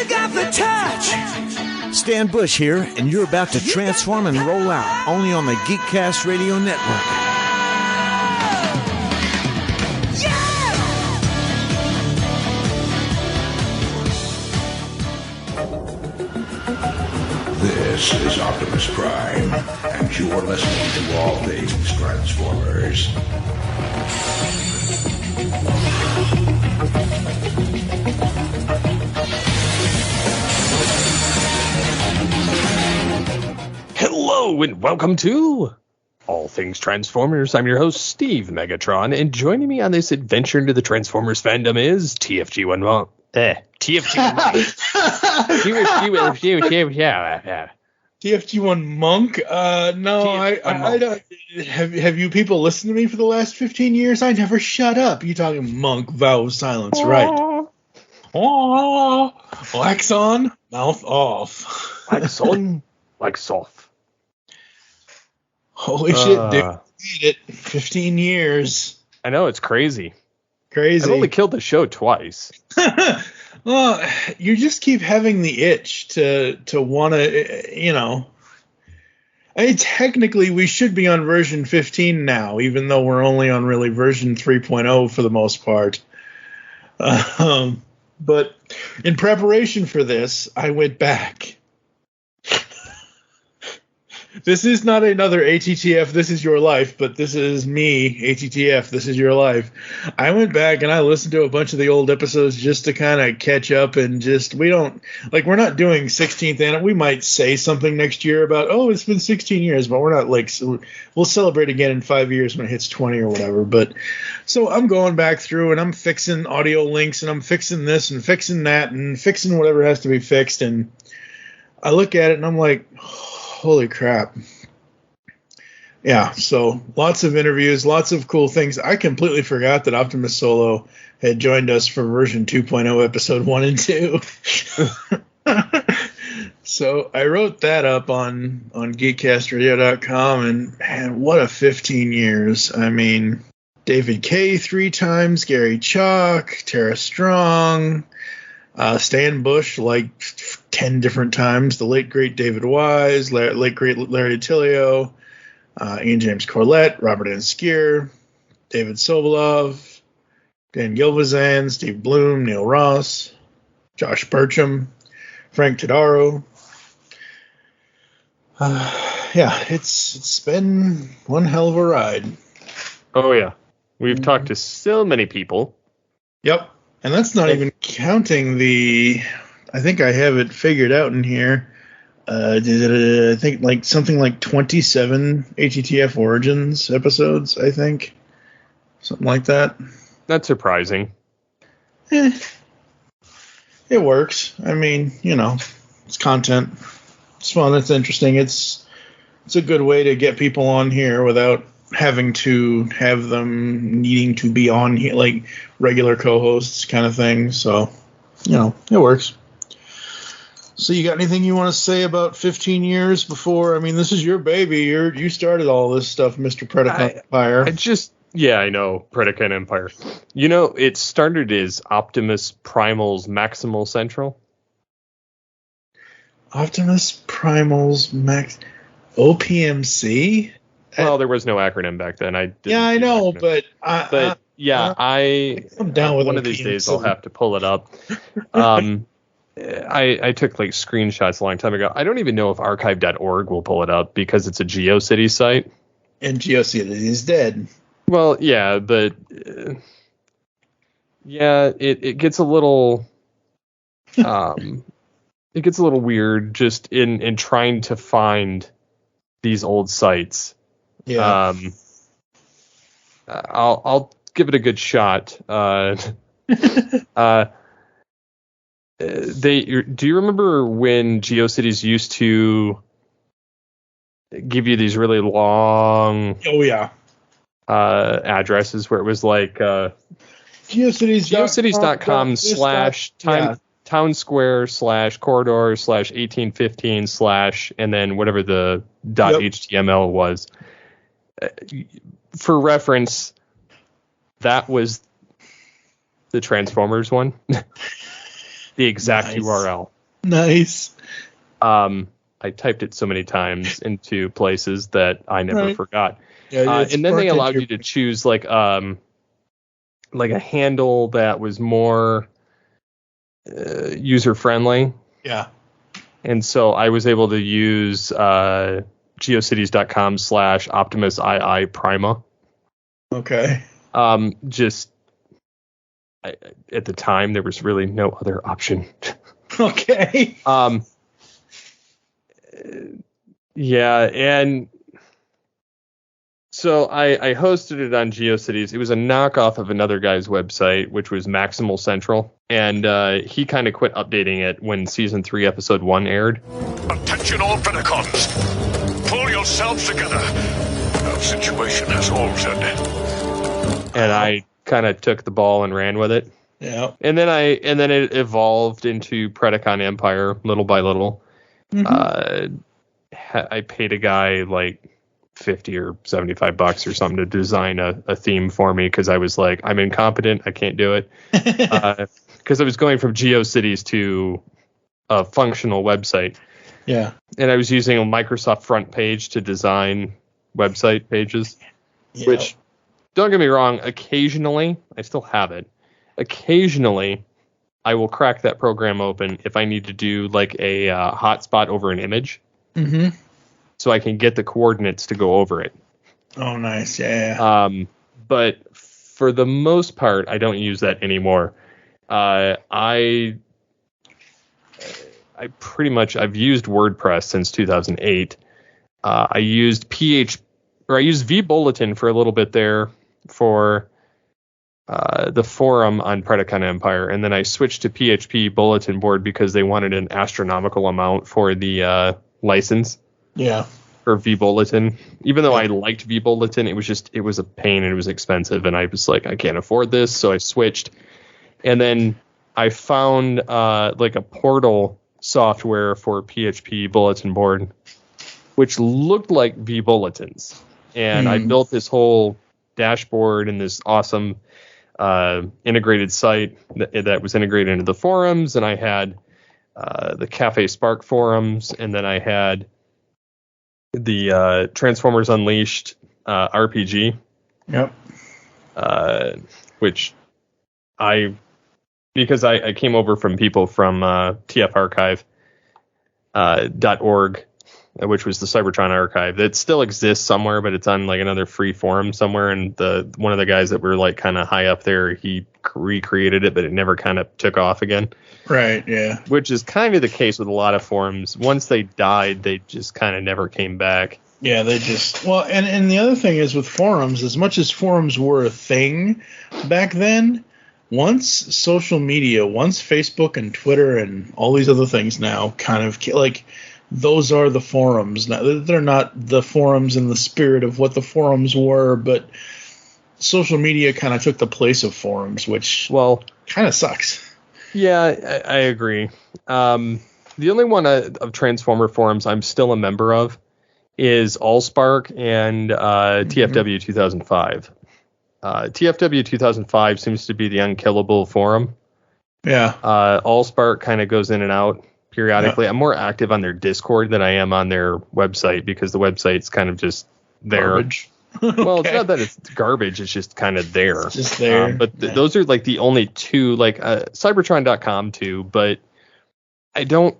got the touch. Stan Bush here, and you're about to transform and roll out only on the Geekcast Radio Network. This is Optimus Prime, and you're listening to All Things Transformers. Hello and welcome to All Things Transformers. I'm your host, Steve Megatron, and joining me on this adventure into the Transformers fandom is TFG1 Monk. TFG1 Monk? No, I don't. Have you people listened to me for the last 15 years? I never shut up. You talking Monk, vow of silence, right? Wax on, mouth off. Wax on, wax off. Holy shit, dude. I made it. 15 years. I know, it's crazy. Crazy. I've only killed the show twice. Well, you just keep having the itch to want to, you know. I mean, technically, we should be on version 15 now, even though we're only on really version 3.0 for the most part. But in preparation for this, I went back. This is not another ATTF, This Is Your Life, but this is me, ATTF, This Is Your Life. I went back and I listened to a bunch of the old episodes just to kind of catch up and just, we're not doing 16th anniversary. We might say something next year about, oh, it's been 16 years, but we're not we'll celebrate again in 5 years when it hits 20 or whatever. But so I'm going back through and I'm fixing audio links and I'm fixing this and fixing that and fixing whatever has to be fixed. And I look at it and I'm like, holy crap. Yeah, so lots of interviews, lots of cool things. I completely forgot that Optimus Solo had joined us for version 2.0, episode 1 and 2. So I wrote that up on geekcastradio.com, and man, what a 15 years. I mean, David K 3 times, Gary Chalk, Tara Strong, Stan Bush like 10 different times, the late great David Wise, late great Larry Attilio, Ian James Corlett, Robert N. Skier, David Sobolov, Dan Gilvazan, Steve Bloom, Neil Ross, Josh Burcham, Frank Todaro. Yeah, it's been one hell of a ride. Oh yeah, we've talked to so many people. Yep. And that's not even counting I think I have it figured out in here. I think like something like 27 ATTF Origins episodes, I think. Something like that. That's surprising. It works. I mean, you know, it's content. It's fun. It's interesting. It's a good way to get people on here without having to have them needing to be on here like regular co-hosts kind of thing. So, you know, it works. So you got anything you want to say about 15 years before? I mean, this is your baby. You started all this stuff, Mr. Predacon Empire. I know, Predacon Empire. You know, it started as Optimus Primal's Maximal Central. Optimus Primal's OPMC? Well, there was no acronym back then. I know, but I'm down with one of these days. I'll have to pull it up. I took like screenshots a long time ago. I don't even know if archive.org will pull it up because it's a GeoCities site. And GeoCities is dead. Well, yeah, but it gets a little it gets a little weird just in trying to find these old sites. Yeah. I'll give it a good shot. Do you remember when GeoCities used to give you these really long addresses where it was like geocities.com / town square / corridor / 1815 / and then whatever the .html was. For reference, that was the Transformers one. the exact Nice. URL. Nice. I typed it so many times into places that I never forgot. Yeah, and then they allowed you to choose like a handle that was more user friendly. Yeah. And so I was able to use geocities.com/OptimusII Prima. Okay. At the time, there was really no other option. Okay. Yeah, and so I hosted it on GeoCities. It was a knockoff of another guy's website, which was Maximal Central, and he kind of quit updating it when Season 3, Episode 1 aired. Attention all Predacons! Pull yourselves together! Our situation has altered. And I kind of took the ball and ran with it. Yeah. And then it evolved into Predacon Empire little by little. Mm-hmm. I paid a guy like $50 or $75 or something to design a theme for me because I was like, I'm incompetent, I can't do it. Because I was going from GeoCities to a functional website. Yeah. And I was using a Microsoft front page to design website pages, which, don't get me wrong, occasionally, I still have it. Occasionally, I will crack that program open if I need to do like a hotspot over an image. Mm-hmm. So I can get the coordinates to go over it. Oh, nice. Yeah. But for the most part, I don't use that anymore. I pretty much, I've used WordPress since 2008. I used vBulletin for a little bit there for the forum on Predacon Empire, and then I switched to PHP bulletin board because they wanted an astronomical amount for the license. Yeah. For vBulletin. Even though I liked vBulletin, it was a pain and it was expensive, and I was like, I can't afford this, so I switched. And then I found like a portal software for PHP bulletin board, which looked like vBulletins. And I built this whole dashboard and this awesome integrated site that was integrated into the forums, and I had the Cafe Spark forums, and then I had the Transformers Unleashed RPG. Yep. Which because I came over from people from tfarchive.org, which was the Cybertron archive that still exists somewhere, but it's on like another free forum somewhere. And one of the guys that were like kind of high up there, he recreated it, but it never kind of took off again. Right. Yeah. Which is kind of the case with a lot of forums. Once they died, they just kind of never came back. Yeah, they just and the other thing is with forums, as much as forums were a thing back then, once Facebook and Twitter and all these other things now kind of like, those are the forums. Now, they're not the forums in the spirit of what the forums were, but social media kind of took the place of forums, which kind of sucks. Yeah, I agree. The only one of Transformer forums I'm still a member of is Allspark and TFW 2005. TFW 2005 seems to be the unkillable forum. Yeah. Allspark kind of goes in and out periodically. Yeah. I'm more active on their Discord than I am on their website because the website's kind of just there. Garbage. Well, it's not that it's garbage. It's just kind of there. It's just there. But those are like the only two, like Cybertron.com too, but I don't...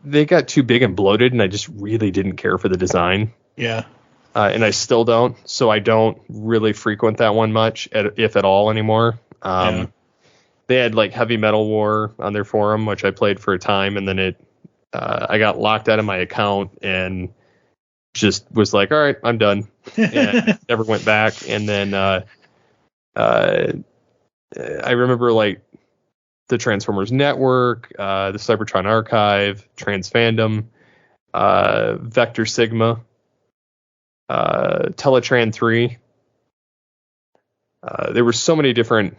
they got too big and bloated, and I just really didn't care for the design. Yeah. And I still don't, so I don't really frequent that one much, if at all, anymore. They had like Heavy Metal War on their forum, which I played for a time, and then I got locked out of my account and just was like, all right, I'm done, and never went back. And then I remember like the Transformers Network, the Cybertron Archive, Trans Fandom, Vector Sigma, Teletran 3. There were so many different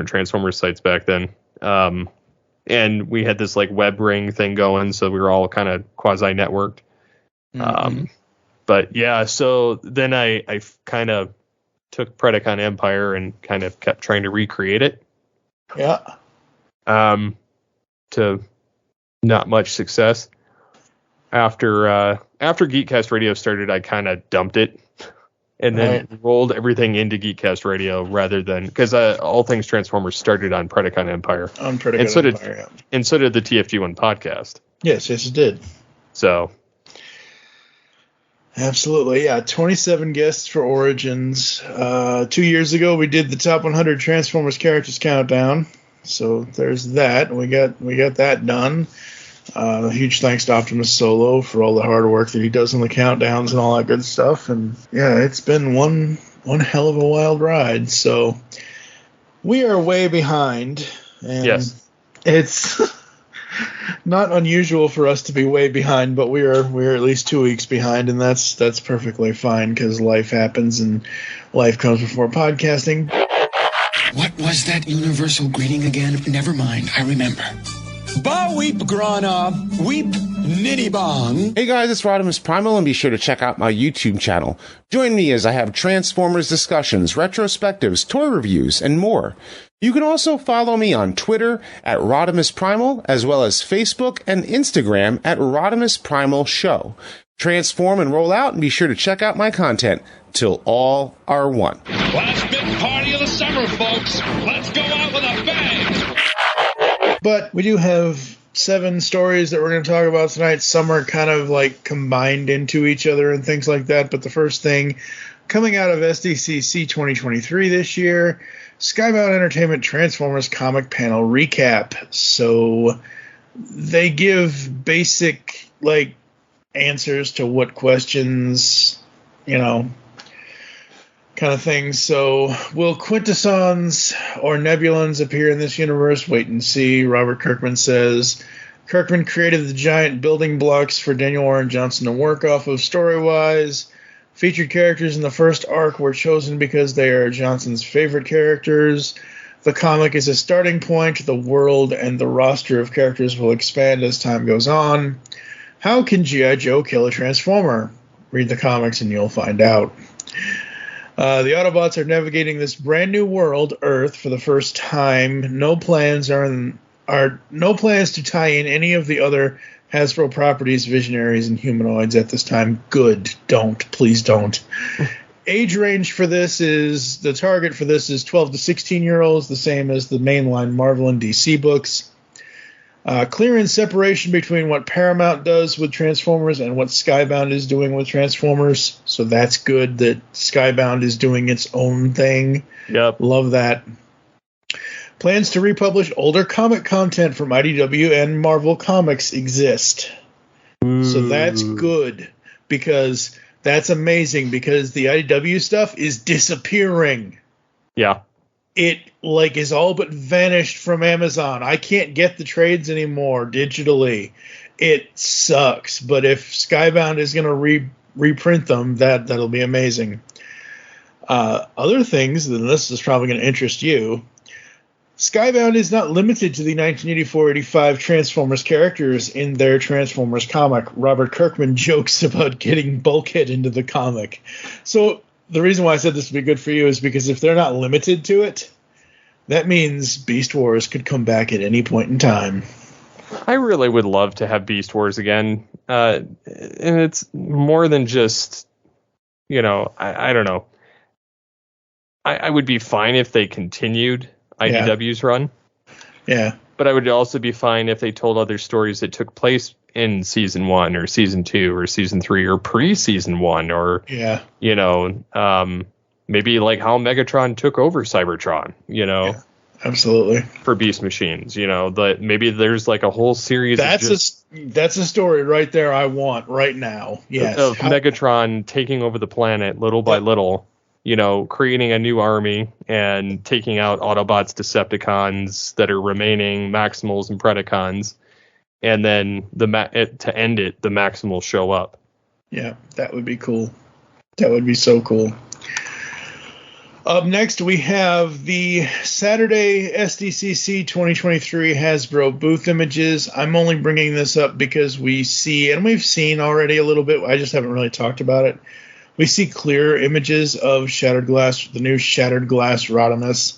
Transformers sites back then. And we had this like web ring thing going, so we were all kind of quasi networked. Mm-hmm. But yeah, so then I kind of took Predacon Empire and kind of kept trying to recreate it. Yeah. to not much success. After Geekcast Radio started, I kind of dumped it and then rolled everything into Geekcast Radio rather than, because All Things Transformers started on Predacon Empire. On Predacon Empire, yeah. And so did the TFG1 podcast. Yes, it did. So. Absolutely, yeah. 27 guests for Origins. 2 years ago, we did the top 100 Transformers characters countdown. So there's that. We got that done. Huge thanks to Optimus Solo for all the hard work that he does on the countdowns and all that good stuff. And yeah, it's been one hell of a wild ride. So we are way behind. And yes. It's not unusual for us to be way behind, but we're at least 2 weeks behind, and that's perfectly fine because life happens and life comes before podcasting. What was that universal greeting again? Never mind, I remember. Ba weep grana, weep nitty bong. Hey guys, it's Rodimus Primal, and be sure to check out my YouTube channel. Join me as I have Transformers discussions, retrospectives, toy reviews, and more. You can also follow me on Twitter at Rodimus Primal, as well as Facebook and Instagram at Rodimus Primal Show. Transform and roll out, and be sure to check out my content till all are one. Last big party of the summer, folks. Let's go out with a bang. But we do have 7 stories that we're going to talk about tonight. Some are kind of like combined into each other and things like that. But the first thing coming out of SDCC 2023 this year, Skybound Entertainment Transformers comic panel recap. So they give basic like answers to what questions, kind of things. So will Quintessons or Nebulons appear in this universe? Wait and see. Robert Kirkman says Kirkman created the giant building blocks for Daniel Warren Johnson to work off of story-wise. Featured characters in the first arc were chosen because they are Johnson's favorite characters. The comic is a starting point. The world and the roster of characters will expand as time goes on. How can G.I. Joe kill a Transformer? Read the comics and you'll find out. The Autobots are navigating this brand new world, Earth, for the first time. No plans to tie in any of the other Hasbro properties, Visionaries, and Humanoids at this time. Good. Please don't. Age range for this is, the target for this is 12 to 16-year-olds, the same as the mainline Marvel and DC books. Clearance separation between what Paramount does with Transformers and what Skybound is doing with Transformers. So that's good that Skybound is doing its own thing. Yep. Love that. Plans to republish older comic content from IDW and Marvel Comics exist. So that's good, because that's amazing, because the IDW stuff is disappearing. Yeah. It is all but vanished from Amazon. I can't get the trades anymore digitally. It sucks. But if Skybound is going to reprint them, that'll be amazing. Other things, then this is probably going to interest you. Skybound is not limited to the 1984-85 Transformers characters in their Transformers comic. Robert Kirkman jokes about getting Bulkhead into the comic. So the reason why I said this would be good for you is because if they're not limited to it, that means Beast Wars could come back at any point in time. I really would love to have Beast Wars again. And it's more than just, I don't know. I would be fine if they continued IDW's run. Yeah. But I would also be fine if they told other stories that took place in season 1 or season 2 or season 3 or pre-season 1 or, maybe like how Megatron took over Cybertron, Yeah, absolutely. For Beast Machines, that maybe there's like a whole series. That's a story right there I want right now. Yes. Of Megatron taking over the planet little by little, creating a new army and taking out Autobots, Decepticons that are remaining, Maximals and Predacons. And then to end it, the Maximals show up. Yeah, that would be cool. That would be so cool. Up next, we have the Saturday SDCC 2023 Hasbro booth images. I'm only bringing this up because we've seen already a little bit. I just haven't really talked about it. We see clear images of Shattered Glass, the new Shattered Glass Rodimus.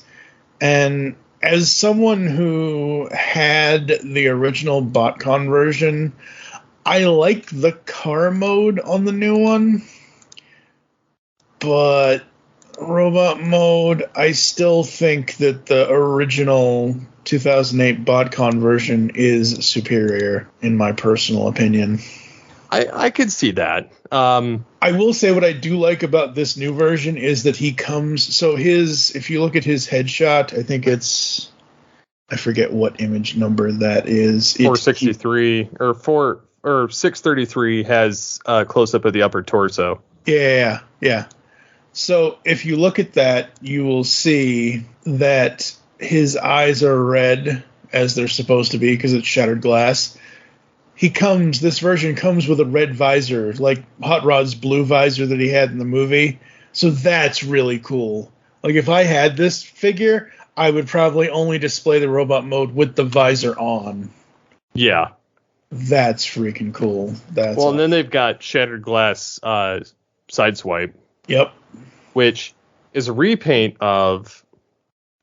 And as someone who had the original BotCon version, I like the car mode on the new one, but robot mode, I still think that the original 2008 BotCon version is superior, in my personal opinion. I could see that. I will say what I do like about this new version is that he comes. So if you look at his headshot, I think I forget what image number that is. 463 or 633 has a close up of the upper torso. Yeah. So if you look at that, you will see that his eyes are red, as they're supposed to be because it's shattered glass. This version comes with a red visor, like Hot Rod's blue visor that he had in the movie. So that's really cool. Like, if I had this figure, I would probably only display the robot mode with the visor on. Yeah. That's freaking cool. And then they've got shattered glass sideswipe. Yep. Which is a repaint of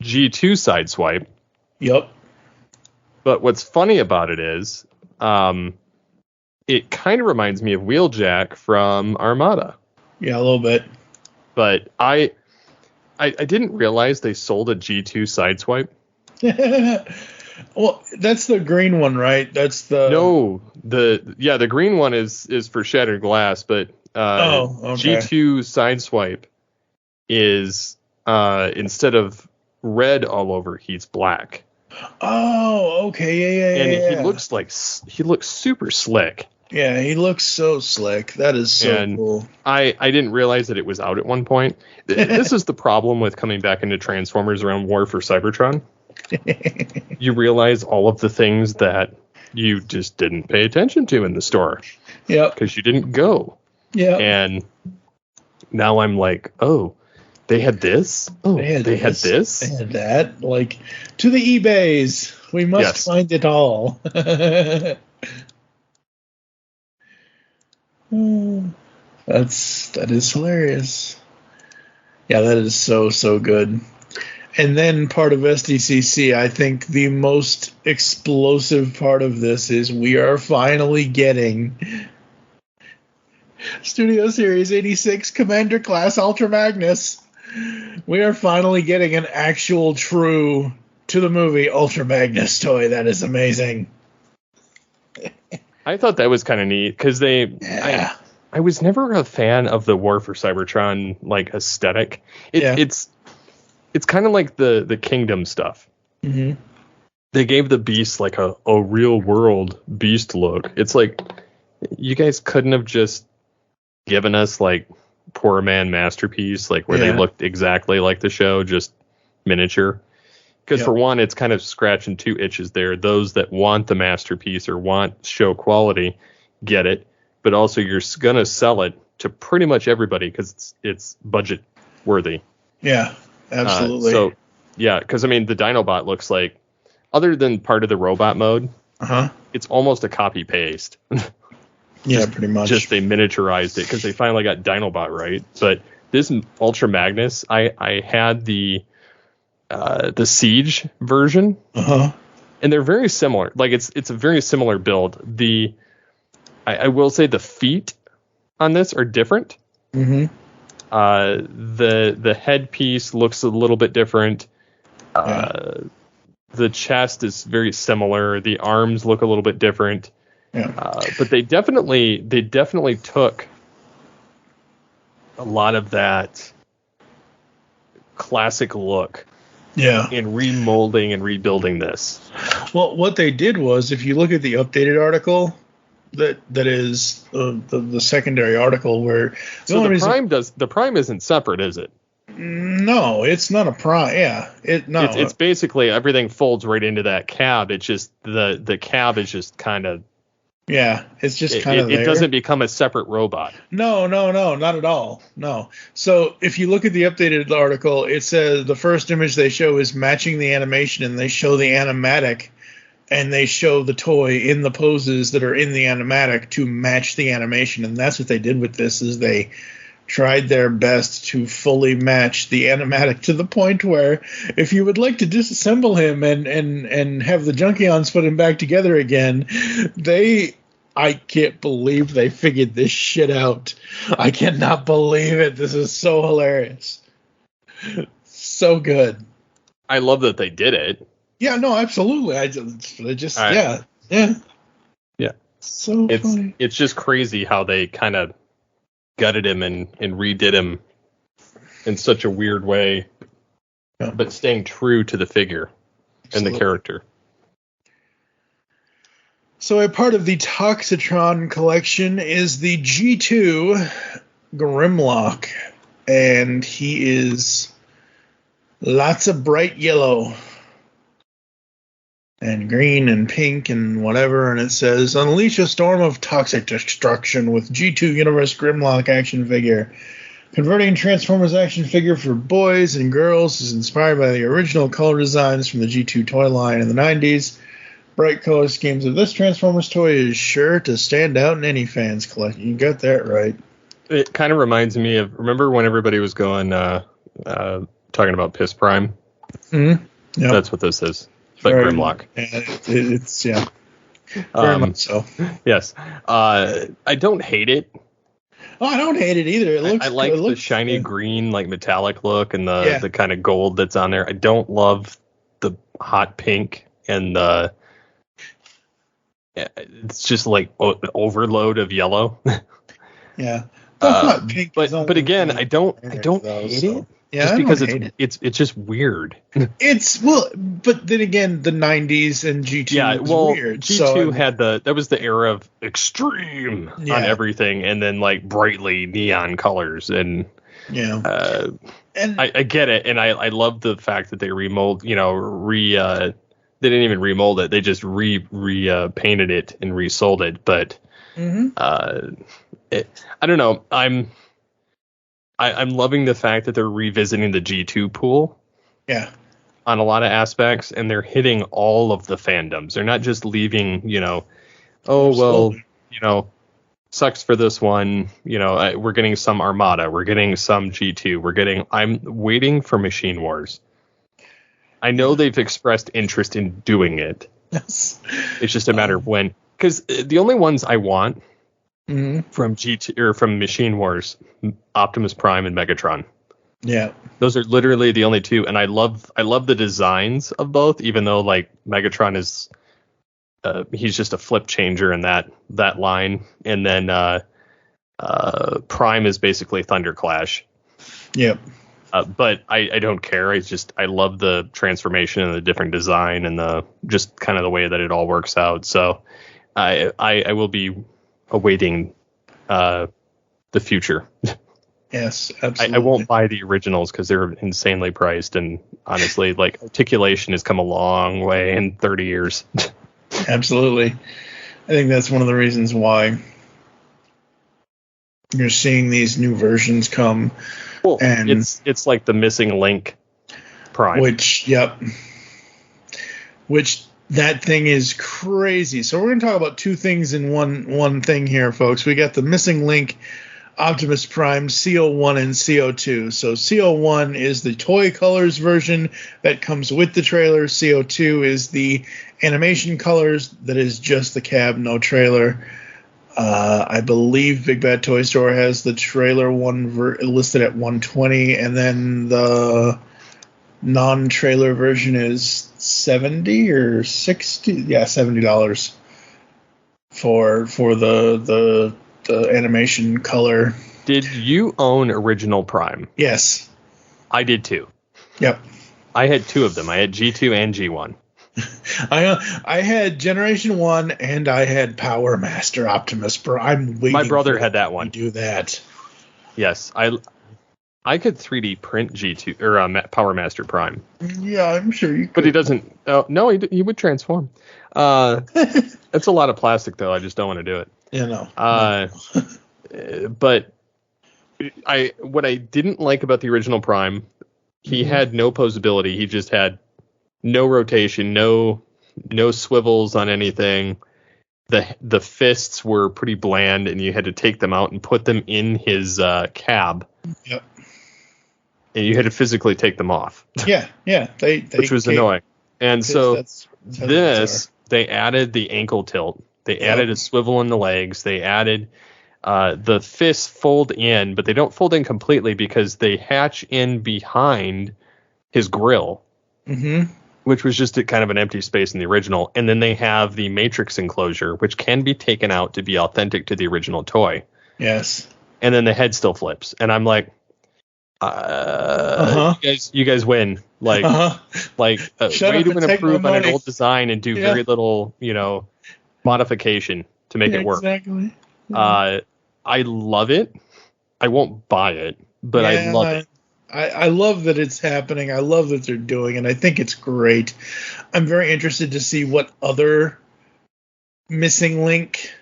G2 sideswipe. Yep. But what's funny about it is, it kind of reminds me of Wheeljack from Armada. Yeah, a little bit. But I didn't realize they sold a G2 sideswipe. Well, that's the green one, right? That's the... No, the green one is for shattered glass, but okay. G2 sideswipe is instead of red all over, he's black. Oh, okay, yeah. And he looks super slick. Yeah, he looks so slick. That is so cool. I didn't realize that it was out at one point. This is the problem with coming back into Transformers around War for Cybertron. You realize all of the things that you just didn't pay attention to in the store. Yeah. Because you didn't go. Yeah. And now I'm like, oh, they had this? Oh, they had this? They had that. Like, to the eBays. We must find it all. That is hilarious. Yeah, that is so good. And then part of SDCC, I think the most explosive part of this is we are finally getting Studio Series 86 Commander Class Ultra Magnus. We are finally getting an actual true to the movie Ultra Magnus toy. That is amazing. I thought that was kind of neat because I was never a fan of the War for Cybertron like aesthetic. It's kind of like the Kingdom stuff. Mm-hmm. They gave the Beast like a real world Beast look. It's like you guys couldn't have just given us like Poor Man Masterpiece, like where they looked exactly like the show, just miniature. Because for one, it's kind of scratching two itches there. Those that want the masterpiece or want show quality get it, but also you're gonna sell it to pretty much everybody because it's budget worthy. Yeah, absolutely. Because I mean the Dinobot looks like, other than part of the robot mode, it's almost a copy paste. Yeah, pretty much. Just they miniaturized it because they finally got Dinobot right. But this Ultra Magnus, I had the Siege version, and they're very similar. Like it's a very similar build. I will say the feet on this are different. Mm-hmm. The headpiece looks a little bit different. The chest is very similar. The arms look a little bit different. Yeah. But they definitely took a lot of that classic look. Yeah. In remolding and rebuilding this. Well, what they did was, if you look at the updated article, that is the secondary article where the Prime isn't separate, is it? No, it's not a Prime. Yeah, it's basically everything folds right into that cab. It's just the cab is just kind of. Yeah, it's just kind of. It doesn't become a separate robot. No, not at all. No. So if you look at the updated article, it says the first image they show is matching the animation, and they show the animatic, and they show the toy in the poses that are in the animatic to match the animation, and that's what they did with this. Is they tried their best to fully match the animatic to the point where if you would like to disassemble him and have the Junkions put him back together again, I can't believe they figured this shit out. I cannot believe it. This is so hilarious. So good. I love that they did it. Yeah, no, absolutely. I just right. Yeah. So funny. It's just crazy how they kind of gutted him and redid him in such a weird way, but staying true to the figure and the character. So a part of the Toxitron collection is the G2 Grimlock, and he is lots of bright yellow and green and pink and whatever, and it says, unleash a storm of toxic destruction with G2 Universe Grimlock action figure. Converting Transformers action figure for boys and girls is inspired by the original color designs from the G2 toy line in the 90s. Bright color schemes of this Transformers toy is sure to stand out in any fan's collection. You got that right. It kind of reminds me of, remember when everybody was going, talking about Piss Prime? Mm-hmm. Yep. That's what this is. But Grimlock. It's very much so. Yes. I don't hate it. Oh, I don't hate it either. It looks. I like the shiny green, like metallic look, and the kind of gold that's on there. I don't love the hot pink and the. It's just like overload of yellow. Yeah. The hot pink. But again, I don't hate it. Yeah, just because it's just weird. But then again, the 90s and G2 was weird. G2 had that was the era of extreme on everything, and then like brightly neon colors, and I get it, and I love the fact that they they didn't even remold it, they just painted it and resold it, but I don't know, I'm loving the fact that they're revisiting the G2 pool. Yeah. On a lot of aspects, and they're hitting all of the fandoms. They're not just leaving, sucks for this one. We're getting some Armada. We're getting some G2. I'm waiting for Machine Wars. I know they've expressed interest in doing it. Yes. It's just a matter of when. Because the only ones I want from G2 or from Machine Wars, Optimus Prime and Megatron. Yeah, those are literally the only two, and I love the designs of both. Even though like Megatron is, he's just a flip changer in that line, and then Prime is basically Thunderclash. Yep. But I don't care. I love the transformation and the different design and the just kind of the way that it all works out. So I will be awaiting the future. Yes, absolutely. I won't buy the originals because they're insanely priced, and honestly, like articulation has come a long way in 30 years. Absolutely. I think that's one of the reasons why you're seeing these new versions come. Well, and it's like the missing link Prime. Which that thing is crazy. So we're going to talk about two things in one thing here, folks. We got the missing link Optimus Prime CO1 and CO2. So CO1 is the toy colors version that comes with the trailer. CO2 is the animation colors that is just the cab, no trailer. I believe Big Bad Toy Store has the trailer one listed at $120, and then the non-trailer version is $70 or $60. Yeah, $70 for the animation color. Did you own original Prime? Yes. I did too. Yep. I had two of them. I had G2 and G1. I had Generation 1 and I had Power Master Optimus Prime. My brother had that one. Do that. Yes. I could 3D print G2 or Power Master Prime. Yeah, I'm sure you could. But he doesn't. No, he would transform. It's a lot of plastic, though. I just don't want to do it. Yeah, no. But what I didn't like about the original Prime, he had no posability. He just had no rotation, no swivels on anything. the fists were pretty bland, and you had to take them out and put them in his cab. Yep. And you had to physically take them off. Yeah. Which was annoying. And so that's how they added the ankle tilt. They added a swivel in the legs. They added the fists fold in, but they don't fold in completely because they hatch in behind his grill, which was just kind of an empty space in the original. And then they have the matrix enclosure, which can be taken out to be authentic to the original toy. Yes. And then the head still flips. And I'm like, you guys win. Like, way to improve on an old design and do very little, modification to make it work. Exactly. I love it. I won't buy it, but I love it. I love that it's happening. I love that they're doing it. I think it's great. I'm very interested to see what other Missing Link,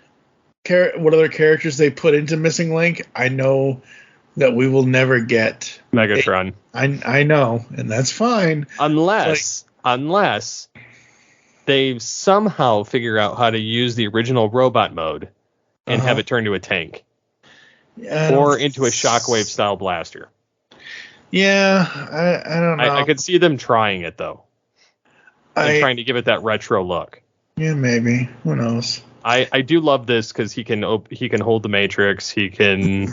what other characters they put into Missing Link. I know that we will never get Megatron. I know, and that's fine. Unless they somehow figure out how to use the original robot mode and have it turn to a tank. Or into a shockwave style blaster. Yeah, I don't know. I could see them trying it though. And trying to give it that retro look. Yeah, maybe. Who knows? I do love this because he can hold the Matrix. He can,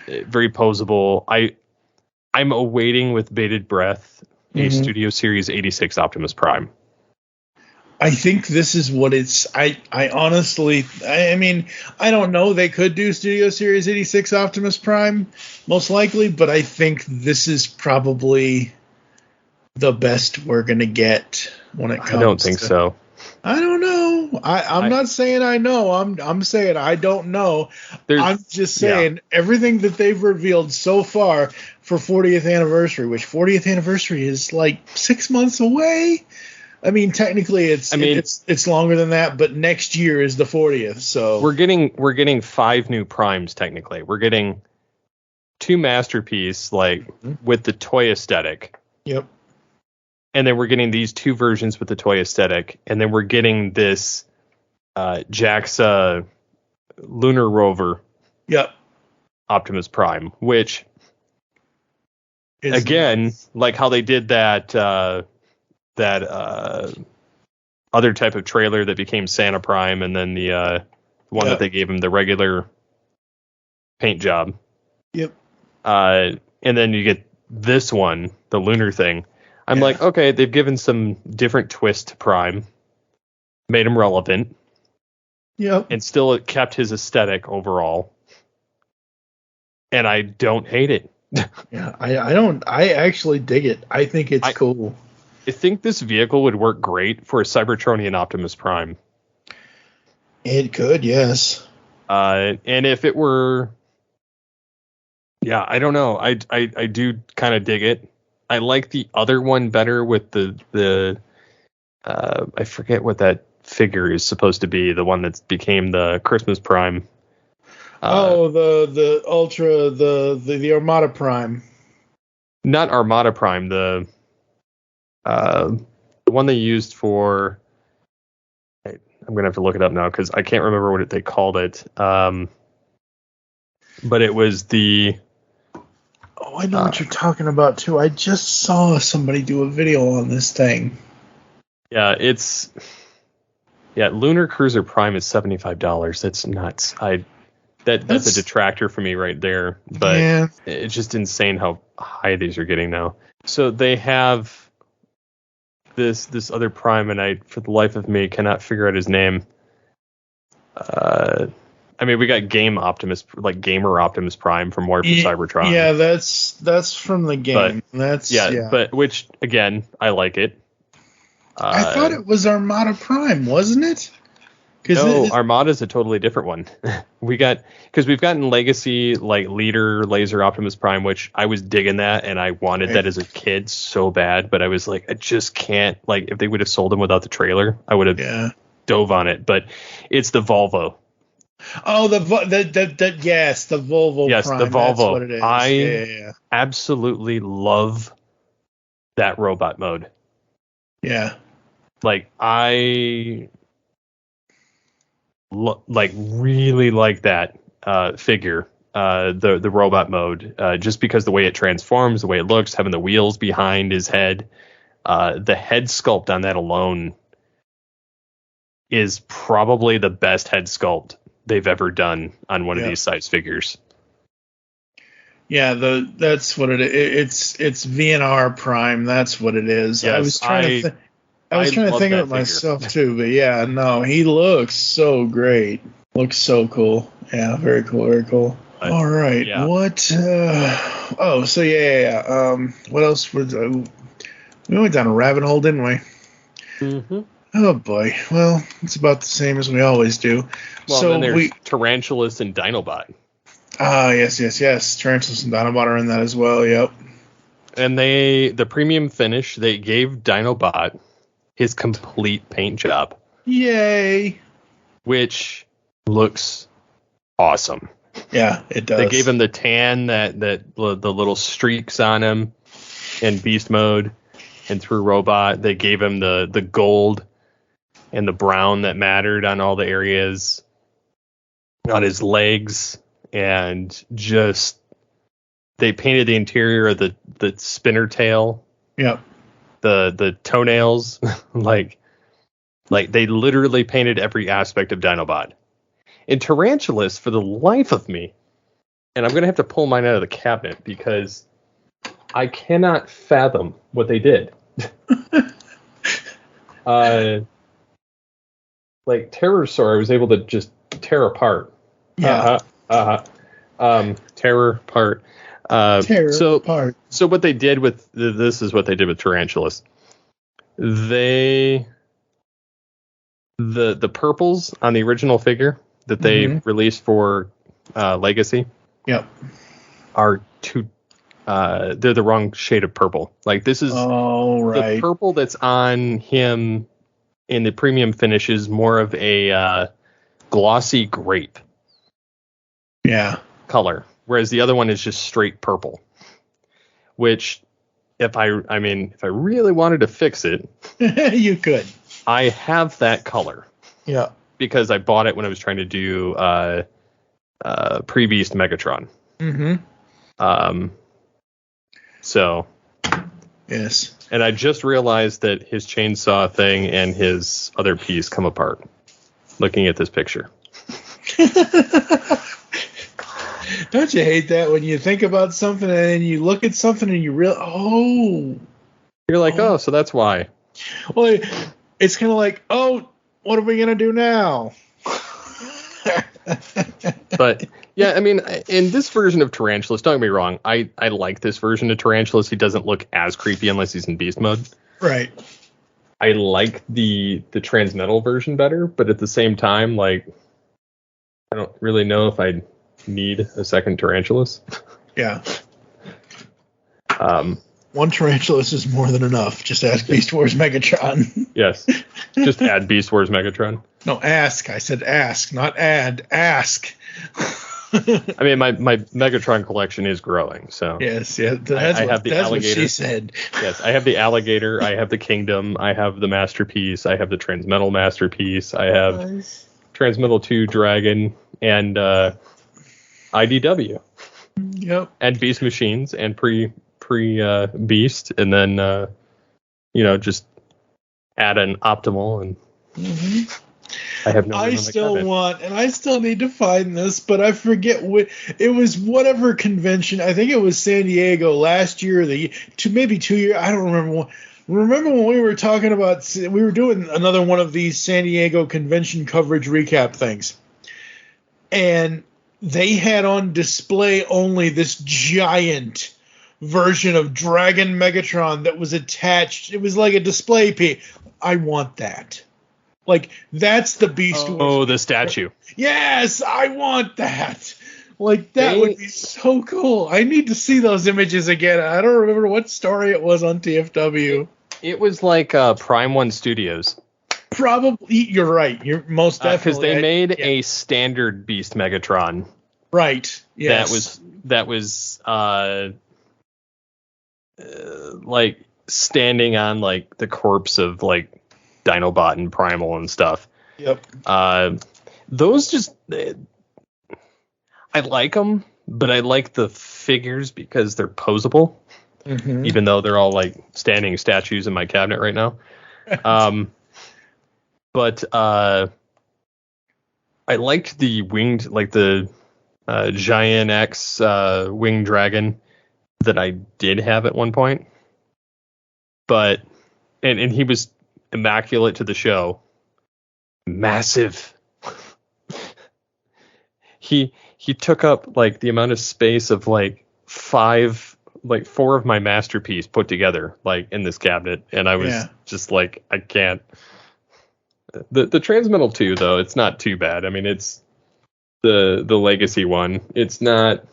very posable. I'm awaiting with bated breath a Studio Series 86 Optimus Prime. I think this is what it's. I honestly, I mean, I don't know. They could do Studio Series 86 Optimus Prime, most likely, but I think this is probably the best we're gonna get when it comes. I don't think so. I don't know. I'm not saying I know. I'm saying I don't know. I'm just saying everything that they've revealed so far for 40th anniversary, which 40th anniversary is like 6 months away. I mean, technically it's longer than that, but next year is the 40th. So we're getting 5 new primes. Technically, we're getting 2 Masterpiece, with the toy aesthetic. Yep. And then we're getting these 2 versions with the toy aesthetic, and then we're getting this JAXA lunar rover. Yep. Optimus Prime, which again, like how they did that other type of trailer that became Santa Prime, and then the one that they gave him the regular paint job. Yep. And then you get this one, the lunar thing. I'm like, okay, they've given some different twist to Prime, made him relevant. Yep. And still it kept his aesthetic overall. And I don't hate it. Yeah, I don't. I actually dig it. I think it's cool. I think this vehicle would work great for a Cybertronian Optimus Prime. It could, yes. And if it were, I don't know. I do kind of dig it. I like the other one better with the I forget what that figure is supposed to be. The one that became the Christmas Prime. The Ultra, the Armada Prime. Not Armada Prime. The one they used for. I'm gonna have to look it up now because I can't remember what they called it. But it was the. Oh, I know what you're talking about too. I just saw somebody do a video on this thing. Yeah, Lunar Cruiser Prime is $75. That's nuts. That's a detractor for me right there. But it's just insane how high these are getting now. So they have this other Prime, and I, for the life of me, cannot figure out his name. I mean, we got Gamer Optimus Prime from War for Cybertron. Yeah, that's from the game. But which again, I like it. I thought it was Armada Prime, wasn't it? No, Armada's a totally different one. We've gotten Legacy Leader Laser Optimus Prime, which I was digging that, and I wanted that as a kid so bad, but I was like, I just can't. If they would have sold him without the trailer, I would have dove on it. But it's the Volvo. Oh, the Volvo. Yes, the Volvo. Yes, Prime, the Volvo. That's what it is. I absolutely love that robot mode. Yeah. really like that figure, the robot mode, just because the way it transforms, the way it looks, having the wheels behind his head, the head sculpt on that alone is probably the best head sculpt they've ever done on one of these size figures. Yeah, that's what it is. It's VNR Prime. That's what it is. Yes, I was trying to think of it myself too, but yeah, no, he looks so great. Looks so cool. Yeah, very cool, very cool. All right, what? What else was? We went down a rabbit hole, didn't we? Mm-hmm. Oh boy. Well, it's about the same as we always do. Well, so then there's Tarantulas and Dinobot. Yes. Tarantulas and Dinobot are in that as well. Yep. And the premium finish, they gave Dinobot his complete paint job. Yay! Which looks awesome. Yeah, it does. They gave him the tan, that the little streaks on him in beast mode and through robot. They gave him the gold and the brown that mattered on all the areas on his legs, and just they painted the interior of the spinner tail. Yep. The toenails, like they literally painted every aspect of Dinobot. And Tarantulas, for the life of me, and I'm gonna have to pull mine out of the cabinet because I cannot fathom what they did. Like Terrorsaur, I was able to just tear apart. Yeah. Tear apart. Apart. So what they did with this is what they did with Tarantulas. The purples on the original figure that they released for Legacy. Yep. Are too. They're the wrong shade of purple. Like this is the purple that's on him in the premium finish is more of a glossy grape. Yeah. Color, whereas the other one is just straight purple. Which, if I really wanted to fix it, you could. I have that color. Yeah. Because I bought it when I was trying to do pre-Beast Megatron. Mm-hmm. So. Yes. And I just realized that his chainsaw thing and his other piece come apart. Looking at this picture. Don't you hate that when you think about something and then you look at something and you realize, you're like, so that's why. Well, it's kind of like, what are we going to do now? But, yeah, I mean, in this version of Tarantulas, don't get me wrong, I like this version of Tarantulas. He doesn't look as creepy unless he's in beast mode. Right. I like the Transmetal version better, but at the same time, like, I don't really know if I need a second Tarantulas. Yeah. One Tarantulas is more than enough. Just ask Beast Wars Megatron. Yes. Just add Beast Wars Megatron. No, ask. I said ask, not add. Ask. I mean, my Megatron collection is growing, so. Yes, yeah. I have the alligator. What she said. Yes, I have the alligator. I have the Kingdom. I have the Masterpiece. I have the Transmetal Masterpiece. I have Transmetal 2 Dragon and IDW. Yep. And Beast Machines and pre Beast, and then just add an Optimal, and I have no. I still need to find this, but I forget what it was. Whatever convention, I think it was San Diego last year, maybe 2 years. I don't remember. Remember when we were talking about? We were doing another one of these San Diego convention coverage recap things, and they had on display only this giant version of Dragon Megatron that was attached. It was like a display piece. I want that. Like, that's the Beast Wars. Oh, the statue. Yes, I want that. Like, that would be so cool. I need to see those images again. I don't remember what story it was on TFW. It was like Prime One Studios. Probably, you're right. You're most definitely. Because they made a standard Beast Megatron. Right. Yes. That was like standing on like the corpse of like Dinobot and Primal and stuff. Yep. those just, I like them, but I like the figures because they're posable, even though they're all like standing statues in my cabinet right now. But I liked the winged, like the Giant X winged dragon that I did have at one point. But, and he was immaculate to the show. Massive. He took up like the amount of space of like four of my masterpiece put together, like in this cabinet. And I was just like, I can't. The Transmetal 2, though, it's not too bad. I mean, it's the legacy one. It's not.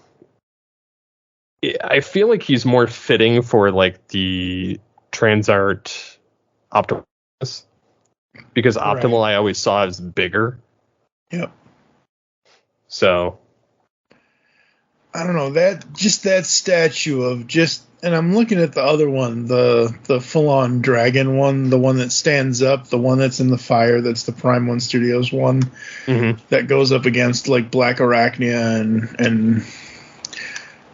I feel like he's more fitting for like the Transart Optimus, because Optimal I always saw as bigger. Yep. So I don't know, that statue of and I'm looking at the other one, the full-on dragon one, the one that stands up, the one that's in the fire, that's the Prime One Studios one, that goes up against like Black Arachnia and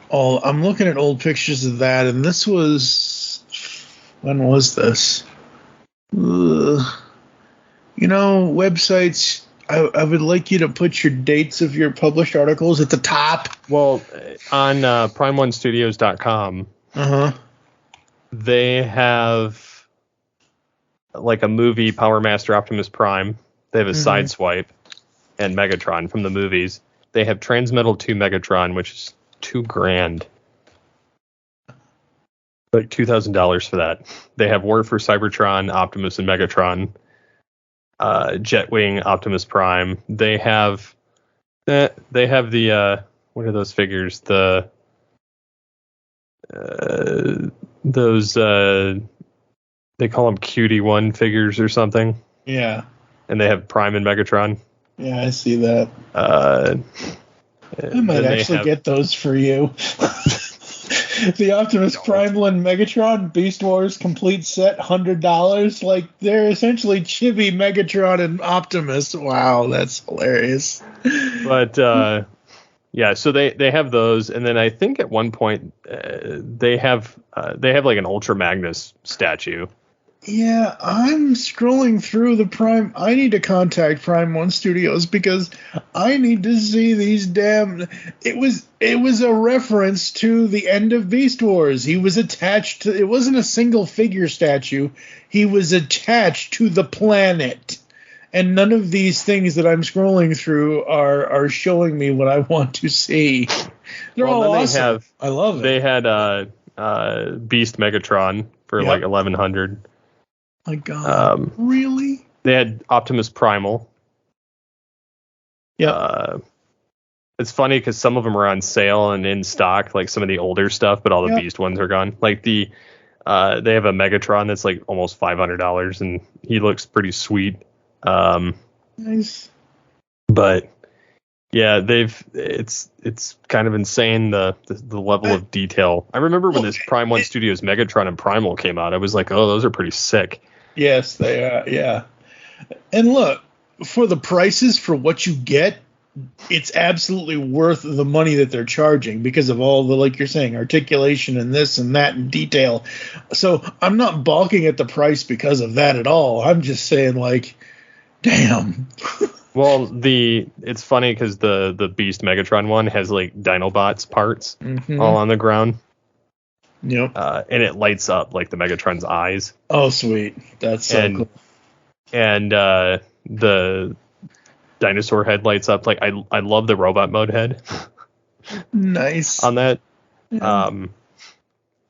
all. I'm looking at old pictures of that, and this was, when was this? Websites. I would like you to put your dates of your published articles at the top. Well, on prime1studios.com, they have like a movie Power Master Optimus Prime. They have a Sideswipe and Megatron from the movies. They have Transmetal 2 Megatron, which is $2,000. Like $2,000 for that. They have War for Cybertron, Optimus, and Megatron. Jetwing, Optimus Prime. They have the what are those figures? Those they call them Cutie One figures or something. Yeah. And they have Prime and Megatron. Yeah, I see that. I might actually get those for you. The Optimus Primal and Megatron Beast Wars complete set, $100. Like, they're essentially chibi Megatron and Optimus. Wow, that's hilarious. But yeah, so they have those, and then I think at one point they have like an Ultra Magnus statue. Yeah, I'm scrolling through the Prime. I need to contact Prime One Studios because I need to see these damn. It was a reference to the end of Beast Wars. He was attached to. It wasn't a single figure statue. He was attached to the planet, and none of these things that I'm scrolling through are showing me what I want to see. They're all awesome. I love it. They had Beast Megatron for like $1,100. My God, really? They had Optimus Primal. Yeah. It's funny because some of them are on sale and in stock, like some of the older stuff, but all the Beast ones are gone. Like they have a Megatron that's like almost $500, and he looks pretty sweet. Nice. But yeah, it's kind of insane the level of detail. I remember when this Prime One Studios Megatron and Primal came out, I was like, oh, those are pretty sick. Yes, they are. Yeah. And look, for the prices for what you get, it's absolutely worth the money that they're charging because of all the, like you're saying, articulation and this and that and detail. So I'm not balking at the price because of that at all. I'm just saying, like, damn. Well, it's funny because the Beast Megatron one has like Dinobots parts all on the ground. Yep. And it lights up like the Megatron's eyes. Oh, sweet. That's so cool. And the dinosaur head lights up. Like I love the robot mode head. Nice. On that. Yeah.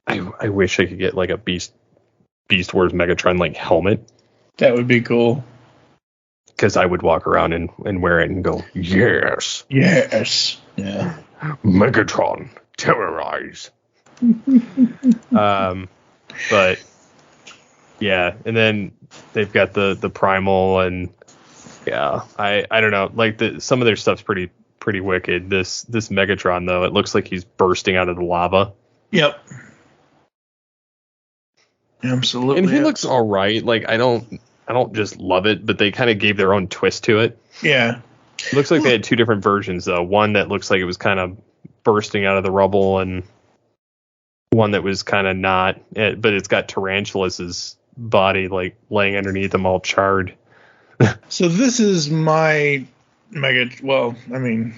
I wish I could get like a Beast Wars Megatron like helmet. That would be cool. Because I would walk around and wear it and go, yes. Yes. Yeah. Megatron, terrorize. But yeah, and then they've got the Primal, and yeah, I don't know, like some of their stuff's pretty wicked. This Megatron though, it looks like he's bursting out of the lava. Yep. Absolutely. And he looks all right. Like I don't just love it, but they kind of gave their own twist to it. Yeah. It looks like they had two different versions, though. One that looks like it was kind of bursting out of the rubble, and one that was kind of not. But it's got Tarantulas' body like laying underneath them, all charred. So this is my Well, I mean,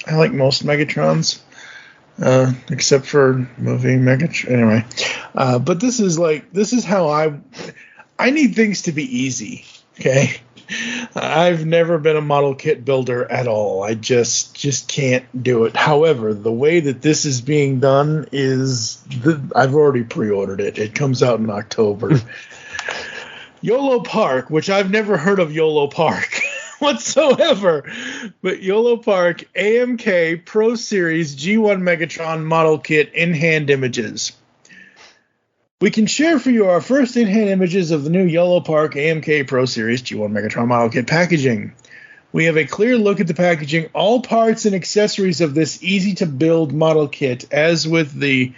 I like most Megatrons, except for movie Megatron. Anyway, but this is how I need things to be easy. Okay. I've never been a model kit builder at all. I just can't do it. However, the way that this is being done is I've already pre-ordered it. It comes out in October. YOLO Park, which I've never heard of YOLO Park whatsoever, but YOLO Park AMK Pro Series G1 Megatron model kit in hand images. We can share for you our first in-hand images of the new YOLO Park AMK Pro Series G1 Megatron model kit packaging. We have a clear look at the packaging, all parts and accessories of this easy-to-build model kit. As with the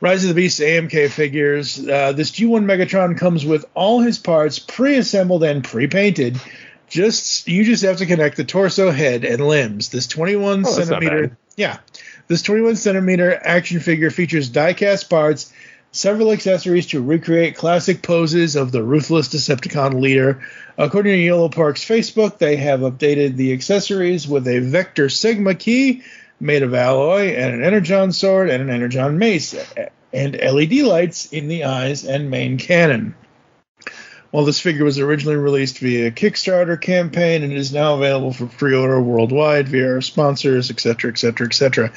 Rise of the Beast AMK figures, this G1 Megatron comes with all his parts pre-assembled and pre-painted. You just have to connect the torso, head, and limbs. This 21 centimeter, this 21 centimeter action figure features die-cast parts, several accessories to recreate classic poses of the ruthless Decepticon leader. According to YOLO Park's Facebook, they have updated the accessories with a Vector Sigma key made of alloy and an Energon sword and an Energon mace and LED lights in the eyes and main cannon. While this figure was originally released via a Kickstarter campaign and is now available for pre-order worldwide via our sponsors, etc., etc., etc.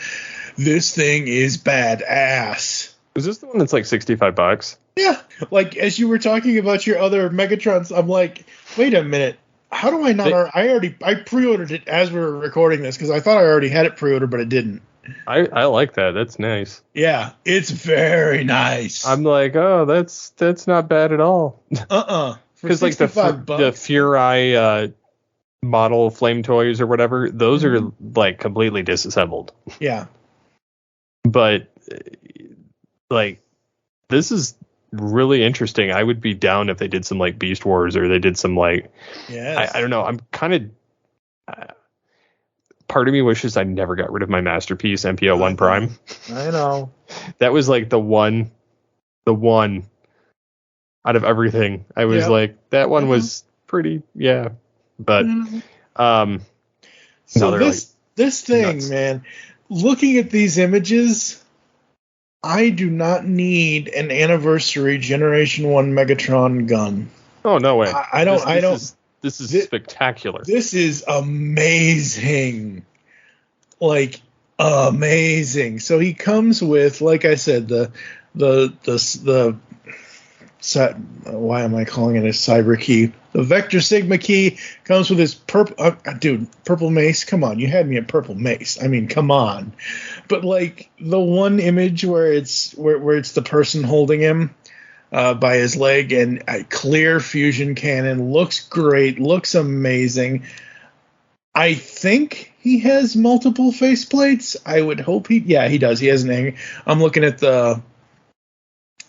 This thing is badass. Is this the one that's like $65? Yeah. Like, as you were talking about your other Megatrons, I'm like, wait a minute. How do I not? I pre-ordered it as we were recording this because I thought I already had it pre-ordered, but it didn't. I like that. That's nice. Yeah, it's very nice. I'm like, oh, that's not bad at all. Because like the Furai model flame toys or whatever, those are like completely disassembled. Yeah. But like, this is really interesting. I would be down if they did some like Beast Wars or they did some like, I don't know. I'm kind of, part of me wishes I never got rid of my masterpiece MPO1 Prime. I know. That was like the one out of everything. I was like, that one was pretty, but so this thing, nuts. Man, looking at these images, I do not need an anniversary Generation 1 Megatron gun. Oh, no way. I don't. This is spectacular. This is amazing. Like, amazing. So he comes with, like I said, why am I calling it a cyber key? The Vector Sigma key comes with this purple, purple mace. Come on, you had me at purple mace. I mean, come on. But like the one image where it's the person holding him by his leg and a clear fusion cannon, looks great, looks amazing. I think he has multiple faceplates. I would hope he does. He has an angry. I'm looking at the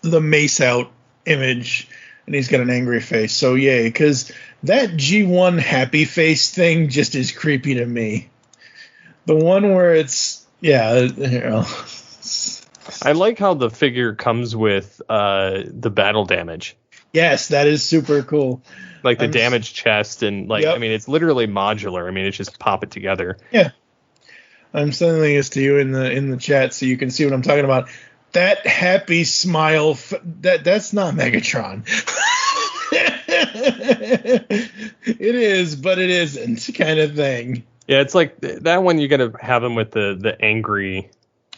mace out image, and he's got an angry face. So yay, because that G1 happy face thing just is creepy to me. The one where it's I like how the figure comes with the battle damage. Yes, that is super cool. Like the damage chest and like, I mean, it's literally modular. I mean, it's just pop it together. Yeah. I'm sending this to you in the chat so you can see what I'm talking about. That happy smile, that's not Megatron. It is, but it isn't, kind of thing. Yeah, it's like that one. You got to have him with the angry.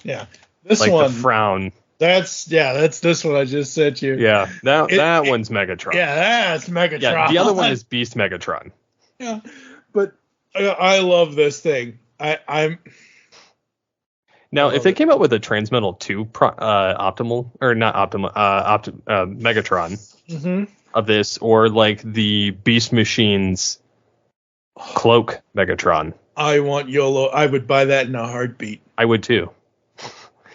Yeah, this like one, the frown. That's this one I just sent you. Yeah, that one's Megatron. Yeah, that's Megatron. Yeah, the other one is Beast Megatron. Yeah, but I love this thing. I'm. Now, if they came out with a Transmetal 2 Megatron of this, or like the Beast Machine's Cloak Megatron. I want YOLO. I would buy that in a heartbeat. I would too.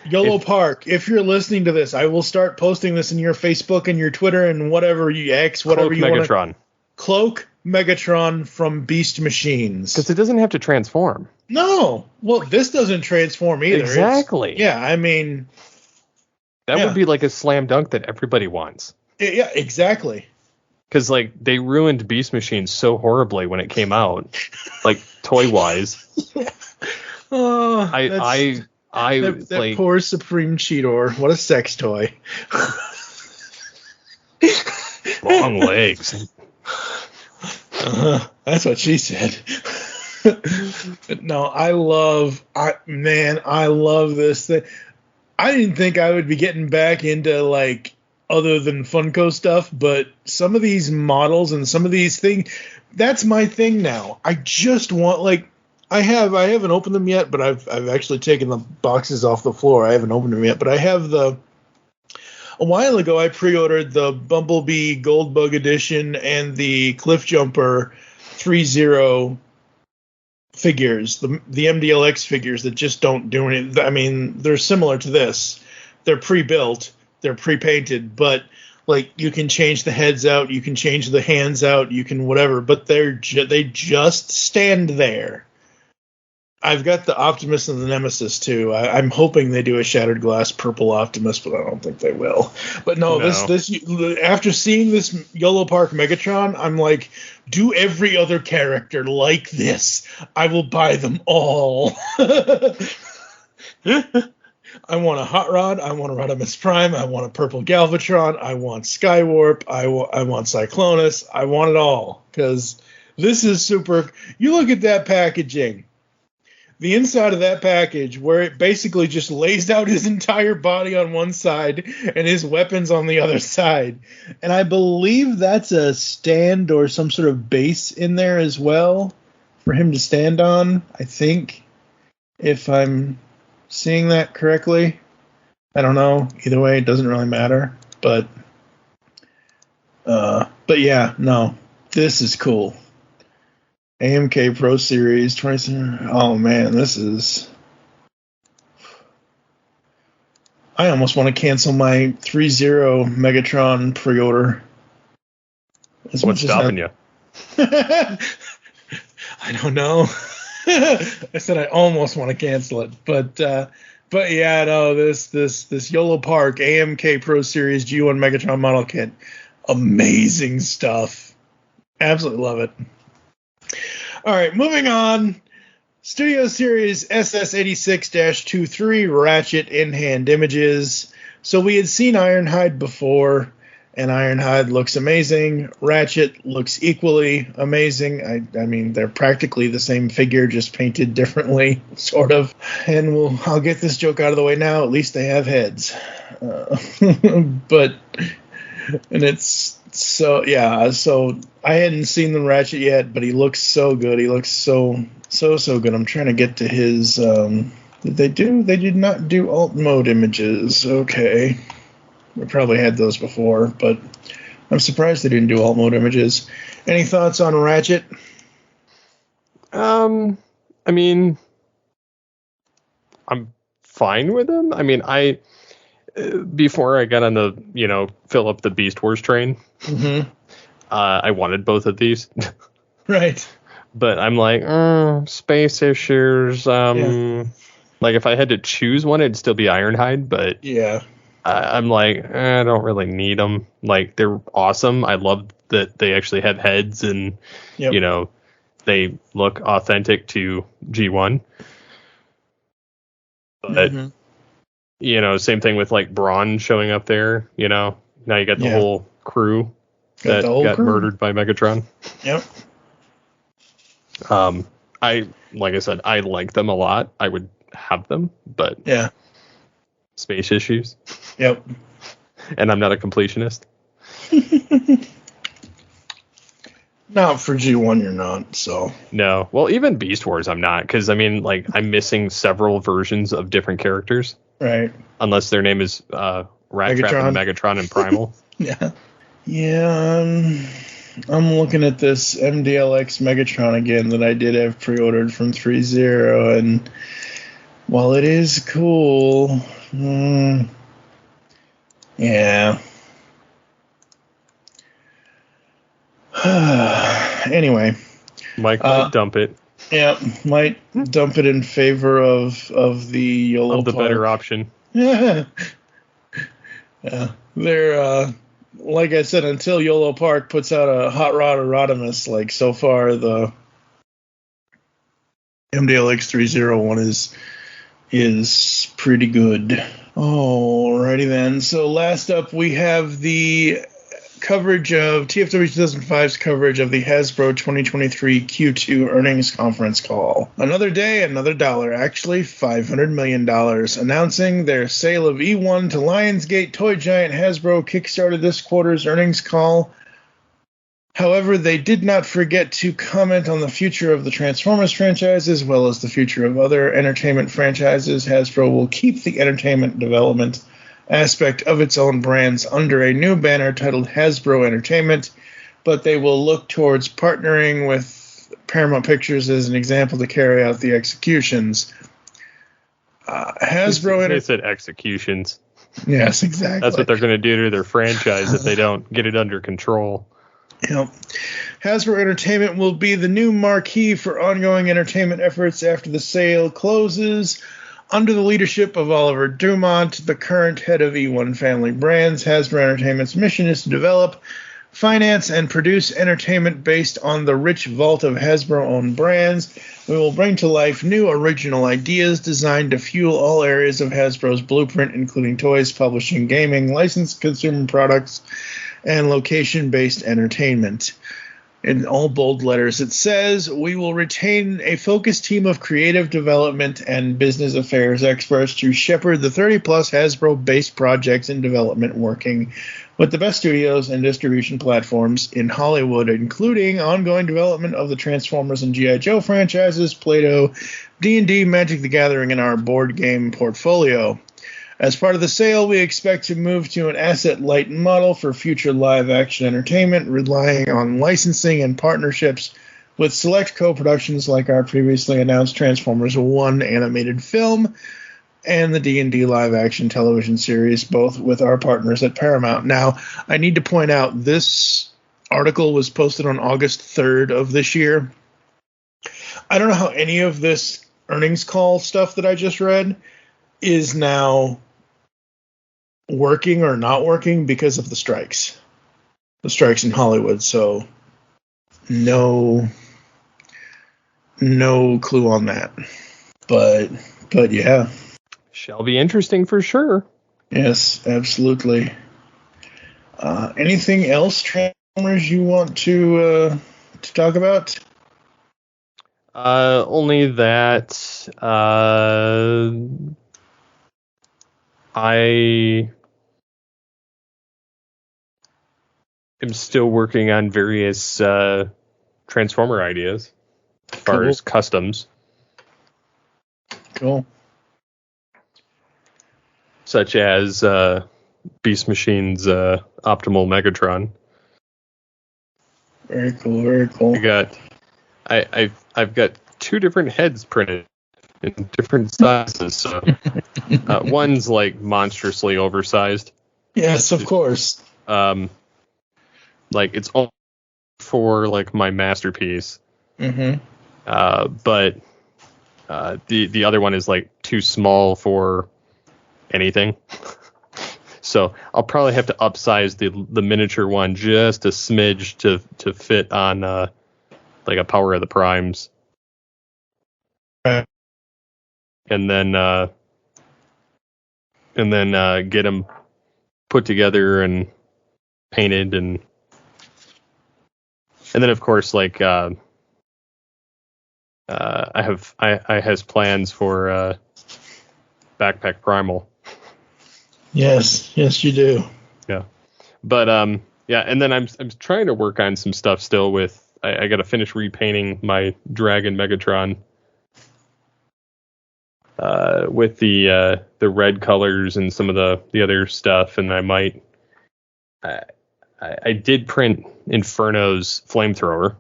YOLO Park, if you're listening to this, I will start posting this in your Facebook and your Twitter and whatever you X, whatever Cloak you want. Megatron. Cloak Megatron from Beast Machines. Because it doesn't have to transform. No. Well, this doesn't transform either. Exactly. I mean... That would be like a slam dunk that everybody wants. Yeah, exactly. Because, like, they ruined Beast Machines so horribly when it came out. Like, toy-wise. Oh, that like, poor Supreme Cheetor. What a sex toy. long legs. That's what she said. No, I love this thing. I didn't think I would be getting back into, like, other than Funko stuff, but some of these models and some of these things, that's my thing now. I just want, like, I haven't opened them yet, but I've actually taken the boxes off the floor. I haven't opened them yet, but I have a while ago I pre-ordered the Bumblebee Goldbug edition and the Cliff Jumper 3-0 figures, the MDLX figures that just don't do anything. I mean, they're similar to this. They're pre-built, they're pre-painted, but like you can change the heads out, you can change the hands out, you can whatever, but they just stand there. I've got the Optimus and the Nemesis too. I'm hoping they do a Shattered Glass purple Optimus, but I don't think they will. But no. This after seeing this Yolo Park Megatron, I'm like, do every other character like this. I will buy them all. I want a Hot Rod. I want a Rodimus Prime. I want a purple Galvatron. I want Skywarp. I want Cyclonus. I want it all because this is super. You look at that packaging. The inside of that package, where it basically just lays out his entire body on one side and his weapons on the other side. And I believe that's a stand or some sort of base in there as well for him to stand on, I think, if I'm seeing that correctly. I don't know. Either way, it doesn't really matter. But yeah, no, this is cool. AMK Pro Series 27. Oh man, this is. I almost want to cancel my 3-0 Megatron pre-order. What's stopping you? I don't know. I said I almost want to cancel it, but yeah, no. This Yolo Park AMK Pro Series G1 Megatron model kit, amazing stuff. Absolutely love it. All right, moving on. Studio Series SS86-23 Ratchet in-hand images. So we had seen Ironhide before, and Ironhide looks amazing. Ratchet looks equally amazing. I mean, they're practically the same figure, just painted differently, sort of. And I'll get this joke out of the way now. At least they have heads. And it's so, yeah, so I hadn't seen the Ratchet yet, but he looks so good. He looks so good. I'm trying to get to his, did they do? They did not do alt mode images. Okay. We probably had those before, but I'm surprised they didn't do alt mode images. Any thoughts on Ratchet? I mean, I'm fine with him. I mean, before I got on the, fill up the Beast Wars train, I wanted both of these. Right. But I'm like, space issues. Like if I had to choose one, it'd still be Ironhide. But yeah, I'm like, I don't really need them. Like they're awesome. I love that they actually have heads and, they look authentic to G1. But, same thing with like Brawn showing up there, Now you got the whole crew that got murdered by Megatron. Yep. Like I said, I like them a lot. I would have them, but yeah, space issues. Yep. And I'm not a completionist. Not for G1, you're not. So no. Well, even Beast Wars, I'm not, because I mean, like, I'm missing several versions of different characters. Right. Unless their name is Rat Trap and Megatron and Primal. Yeah. Yeah. I'm looking at this MDLX Megatron again that I did have pre-ordered from 3-0, and while it is cool, Anyway. Mike might dump it. Yeah, might dump it in favor of the YOLO Of the Park. better option. Yeah. They're like I said, until YOLO Park puts out a hot rod Rodimus, like so far the MDLX 301 is pretty good. Alrighty then. So last up we have the coverage of TFW 2005's coverage of the Hasbro 2023 Q2 earnings conference call. Another day, another dollar, actually $500 million, announcing their sale of E1 to Lionsgate toy giant Hasbro kickstarted this quarter's earnings call. However, they did not forget to comment on the future of the Transformers franchise as well as the future of other entertainment franchises. Hasbro will keep the entertainment development aspect of its own brands under a new banner titled Hasbro Entertainment, but they will look towards partnering with Paramount Pictures as an example to carry out the executions. They said executions. Yes, exactly. That's what they're going to do to their franchise if they don't get it under control. Yep. Hasbro Entertainment will be the new marquee for ongoing entertainment efforts after the sale closes. Under the leadership of Oliver Dumont, the current head of E1 Family Brands, Hasbro Entertainment's mission is to develop, finance, and produce entertainment based on the rich vault of Hasbro-owned brands. We will bring to life new original ideas designed to fuel all areas of Hasbro's blueprint, including toys, publishing, gaming, licensed consumer products, and location-based entertainment. In all bold letters, it says, we will retain a focused team of creative development and business affairs experts to shepherd the 30-plus Hasbro-based projects in development working with the best studios and distribution platforms in Hollywood, including ongoing development of the Transformers and G.I. Joe franchises, Play-Doh, D&D, Magic the Gathering, and our board game portfolio. As part of the sale, we expect to move to an asset-light model for future live-action entertainment, relying on licensing and partnerships with select co-productions like our previously announced Transformers 1 animated film and the D&D live-action television series, both with our partners at Paramount. Now, I need to point out, this article was posted on August 3rd of this year. I don't know how any of this earnings call stuff that I just read is now working or not working because of the strikes in Hollywood. So no clue on that, but yeah, shall be interesting for sure. Yes, absolutely. Anything else, Transformers, you want to talk about? Only that I am still working on various Transformer ideas as far as customs. Cool. Such as Beast Machine's Optimal Megatron. Very cool, very cool. I've got two different heads printed in different sizes. So one's like monstrously oversized. Yes, of course. Like it's all for like my masterpiece. Mm-hmm. But the other one is like too small for anything. So I'll probably have to upsize the miniature one just a smidge to fit on like a Power of the Primes. Right. And then get them put together and painted, and then of course like I has plans for Backpack Primal. Yes, you do. Yeah, but yeah, and then I'm trying to work on some stuff still with I got to finish repainting my Dragon Megatron. With the red colors and some of the other stuff, and I might I did print Inferno's flamethrower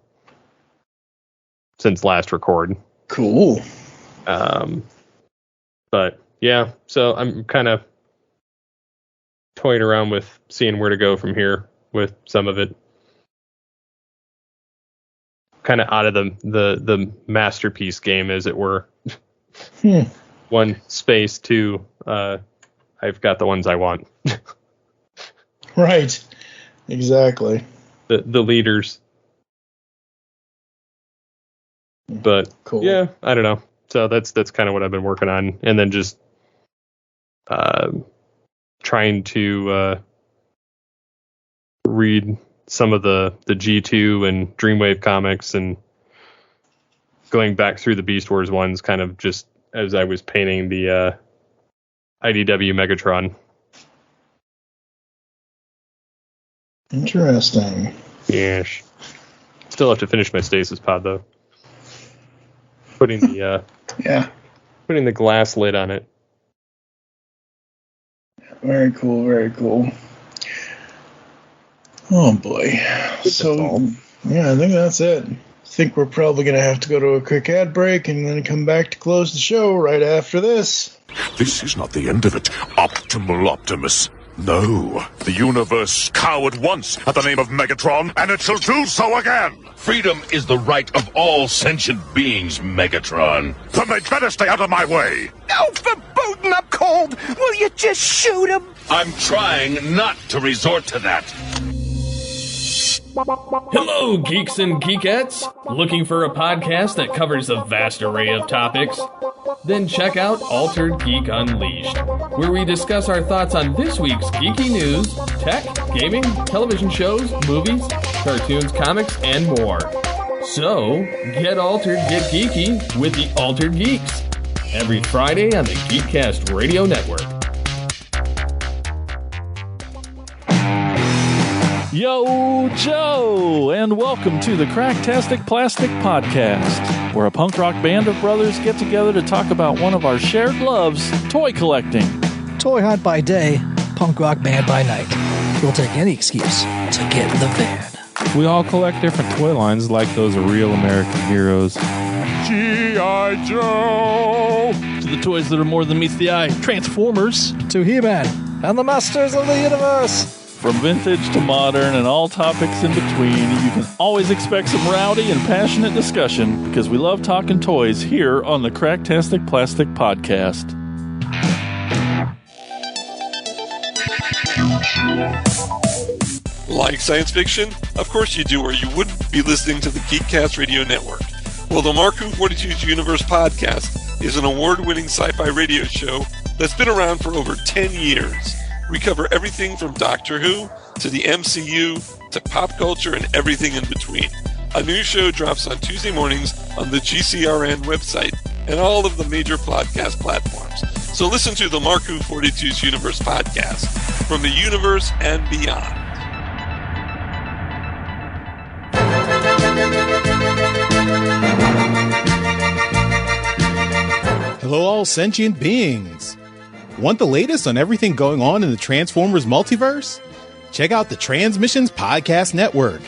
since last record. Cool. But yeah, so I'm kind of toying around with seeing where to go from here with some of it. kind of out of the masterpiece game, as it were. One, space. Two, I've got the ones I want. Right. Exactly. The leaders. But cool. Yeah, I don't know. So that's kind of what I've been working on, and then just trying to read some of the G2 and Dreamwave comics, and going back through the Beast Wars ones, kind of just as I was painting the IDW Megatron. Interesting. Yes. Still have to finish my stasis pod though. Putting the putting the glass lid on it. Very cool, very cool. Oh boy. So yeah, I think that's it. I think we're probably gonna have to go to a quick ad break and then come back to close the show right after this. This is not the end of it, Optimal Optimus. No, the universe cowered once at the name of Megatron, and it shall do so again. Freedom is the right of all sentient beings, Megatron. Then they'd better stay out of my way. Oh, for booting up cold! Will you just shoot him? I'm trying not to resort to that. Hello, geeks and geekettes! Looking for a podcast that covers a vast array of topics? Then check out Altered Geek Unleashed, where we discuss our thoughts on this week's geeky news, tech, gaming, television shows, movies, cartoons, comics, and more. So, get altered, get geeky with the Altered Geeks, every Friday on the Geekcast Radio Network. Yo, Joe, and welcome to the Cracktastic Plastic Podcast, where a punk rock band of brothers get together to talk about one of our shared loves, toy collecting. Toy hunt by day, punk rock band by night. We'll take any excuse to get in the van. We all collect different toy lines like those real American heroes. G.I. Joe! To the toys that are more than meets the eye, Transformers. To He-Man and the Masters of the Universe. From vintage to modern and all topics in between, you can always expect some rowdy and passionate discussion because we love talking toys here on the Cracktastic Plastic Podcast. Like science fiction? Of course you do, or you wouldn't be listening to the Geekcast Radio Network. Well, the Mark Who 42's Universe podcast is an award-winning sci-fi radio show that's been around for over 10 years. We cover everything from Doctor Who to the MCU to pop culture and everything in between. A new show drops on Tuesday mornings on the GCRN website and all of the major podcast platforms. So listen to the Mark Who 42's Universe podcast from the universe and beyond. Hello, all sentient beings. Want the latest on everything going on in the Transformers multiverse? Check out the Transmissions Podcast Network.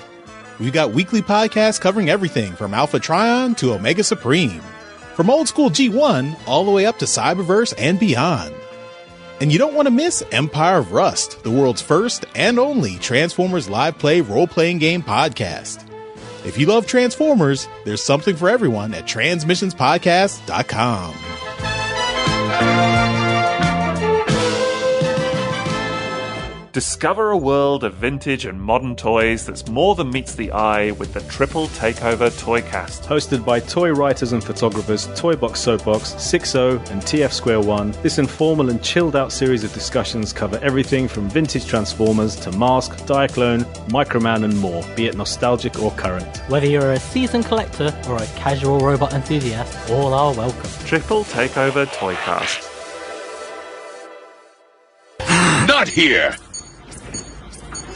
We've got weekly podcasts covering everything from Alpha Trion to Omega Supreme. From old school G1 all the way up to Cyberverse and beyond. And you don't want to miss Empire of Rust, the world's first and only Transformers live play role-playing game podcast. If you love Transformers, there's something for everyone at transmissionspodcast.com. Discover a world of vintage and modern toys that's more than meets the eye with the Triple Takeover Toycast. Hosted by toy writers and photographers Toybox Soapbox, 6O, and TF Square 1, this informal and chilled out series of discussions cover everything from vintage Transformers to Mask, Diaclone, Microman, and more, be it nostalgic or current. Whether you're a seasoned collector or a casual robot enthusiast, all are welcome. Triple Takeover Toycast. Not here!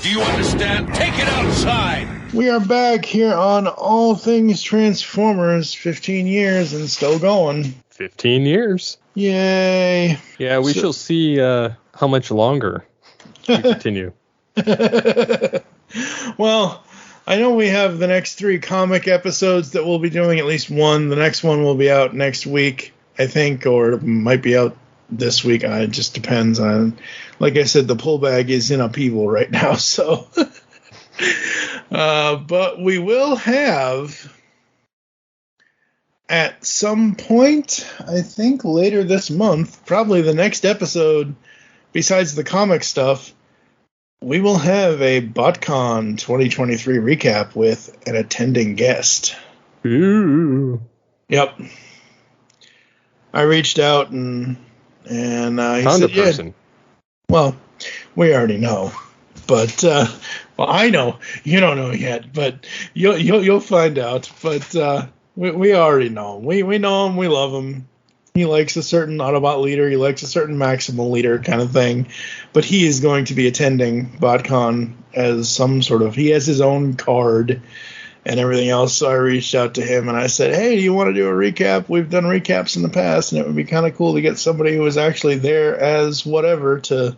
Do you understand? Take it outside! We are back here on All Things Transformers, 15 years and still going. 15 years. Yay. Yeah, we shall see how much longer we continue. Well, I know we have the next 3 comic episodes that we'll be doing, at least one. The next one will be out next week, I think, or it might be out this week. It just depends on, like I said, the pull bag is in upheaval right now, so but we will have at some point, I think later this month, probably the next episode, besides the comic stuff, we will have a BotCon 2023 recap with an attending guest. Ooh. Yep. I reached out and he Found said, a person. Yeah. Well, we already know, but well, I know you don't know yet, but you'll find out. But we already know. We know him. We love him. He likes a certain Autobot leader. He likes a certain Maximal leader kind of thing. But he is going to be attending BotCon as some sort of. He has his own card and everything else. So I reached out to him and I said, hey, do you want to do a recap? We've done recaps in the past, and it would be kind of cool to get somebody who was actually there as whatever to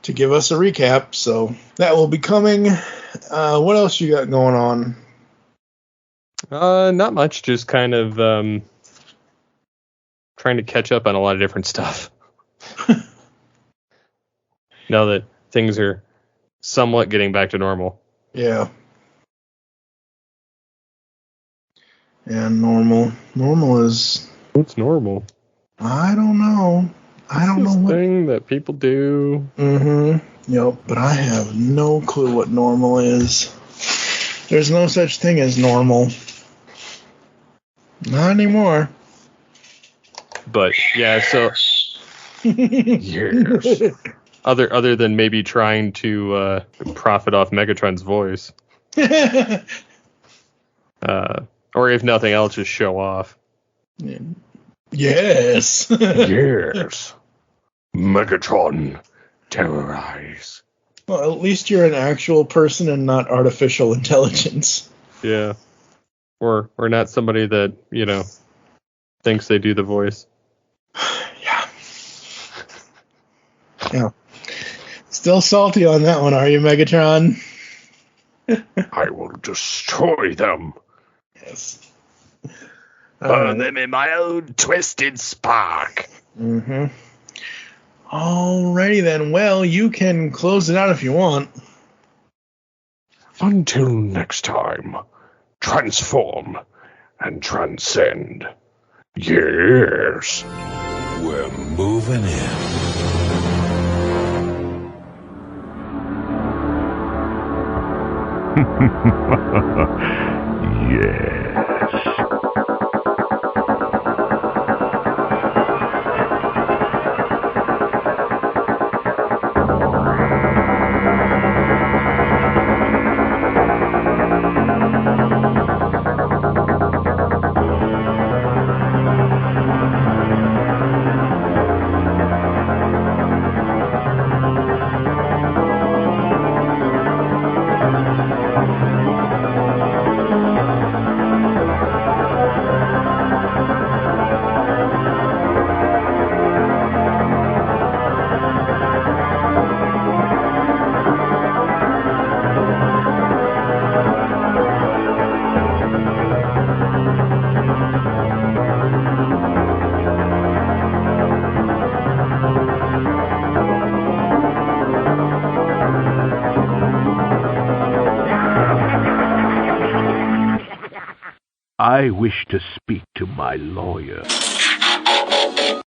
give us a recap. So that will be coming. What else you got going on? Not much. Just kind of trying to catch up on a lot of different stuff. Now that things are somewhat getting back to normal. Yeah. Yeah, normal. Normal is... What's normal? I don't know. I don't know what thing that people do. Mm-hmm. Yep, but I have no clue what normal is. There's no such thing as normal. Not anymore. But yeah, so years. Other than maybe trying to profit off Megatron's voice. Or if nothing else, just show off. Yeah. Yes. Yes. Megatron, terrorize. Well, at least you're an actual person and not artificial intelligence. Yeah. Or not somebody that, thinks they do the voice. Yeah. Yeah. Still salty on that one, are you, Megatron? I will destroy them. Yes. Burn them in my own twisted spark. Mm-hmm. Alrighty then. Well, you can close it out if you want. Until next time, transform and transcend. Yes. We're moving in. Yes. I wish to speak to my lawyer.